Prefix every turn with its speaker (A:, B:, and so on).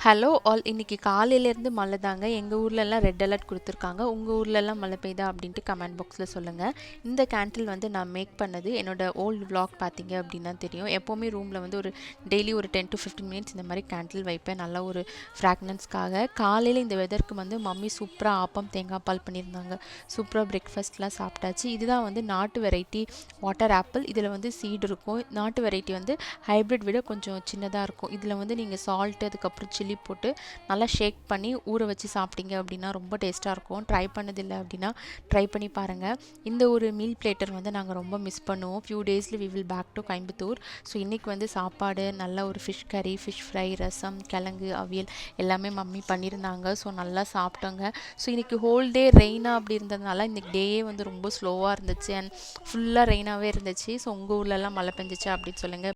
A: Hello all, இன்னைக்கு காலையிலேருந்து மழை தாங்க. எங்கள் ஊர்லலாம் ரெட் அலர்ட் கொடுத்துருக்காங்க. உங்கள் ஊர்லலாம் மழை பெய்யுதா அப்படின்ட்டு கமெண்ட் பாக்ஸில் சொல்லுங்கள். இந்த கேண்டில் வந்து நான் மேக் பண்ணது என்னோட ஓல்டு vlog பார்த்தீங்க அப்படின்னா தெரியும். எப்போவுமே ரூமில் வந்து டெய்லி ஒரு 10 to 15 மினிட்ஸ் இந்த மாதிரி கேண்டில் வைப்பேன், நல்ல ஒரு ஃப்ராக்னன்ஸ்க்காக. காலையில் இந்த வெதருக்கு வந்து மம்மி சூப்பராக ஆப்பம் தேங்காய் பால் பண்ணியிருந்தாங்க. சூப்பராக பிரேக்ஃபாஸ்ட்லாம் சாப்பிட்டாச்சு. இதுதான் வந்து நாட்டு வெரைட்டி வாட்டர் ஆப்பிள். இதில் வந்து சீடு இருக்கும். நாட்டு வெரைட்டி வந்து ஹைப்ரிட் விட கொஞ்சம் சின்னதாக இருக்கும். இதில் வந்து நீங்கள் சால்ட்டு அதுக்கப்புறம் சில்லி போட்டு நல்லா ஷேக் பண்ணி ஊற வச்சு சாப்பிட்டீங்க அப்படின்னா ரொம்ப டேஸ்ட்டாக இருக்கும். ட்ரை பண்ணதில்லை அப்படின்னா ட்ரை பண்ணி பாருங்கள். இந்த ஒரு மீல் பிளேட்டர் வந்து நாங்கள் ரொம்ப மிஸ் பண்ணுவோம். ஃபியூ டேஸில் we will back to Coimbatore. So இன்றைக்கி வந்து சாப்பாடு நல்ல ஒரு ஃபிஷ் கறி, ஃபிஷ் ஃப்ரை, ரசம், கிழங்கு, அவியல் எல்லாமே மம்மி பண்ணியிருந்தாங்க. ஸோ நல்லா சாப்பிட்டோங்க. ஸோ இன்றைக்கி ஹோல் டே ரெயினாக அப்படி இருந்ததுனால இன்றைக்கி டேயே வந்து ரொம்ப ஸ்லோவாக இருந்துச்சு அண்ட் ஃபுல்லாக ரெயினாகவே இருந்துச்சு. ஸோ உங்கள் ஊர்லலாம் மழை பெஞ்சிச்சா அப்படின்னு சொல்லுங்கள்.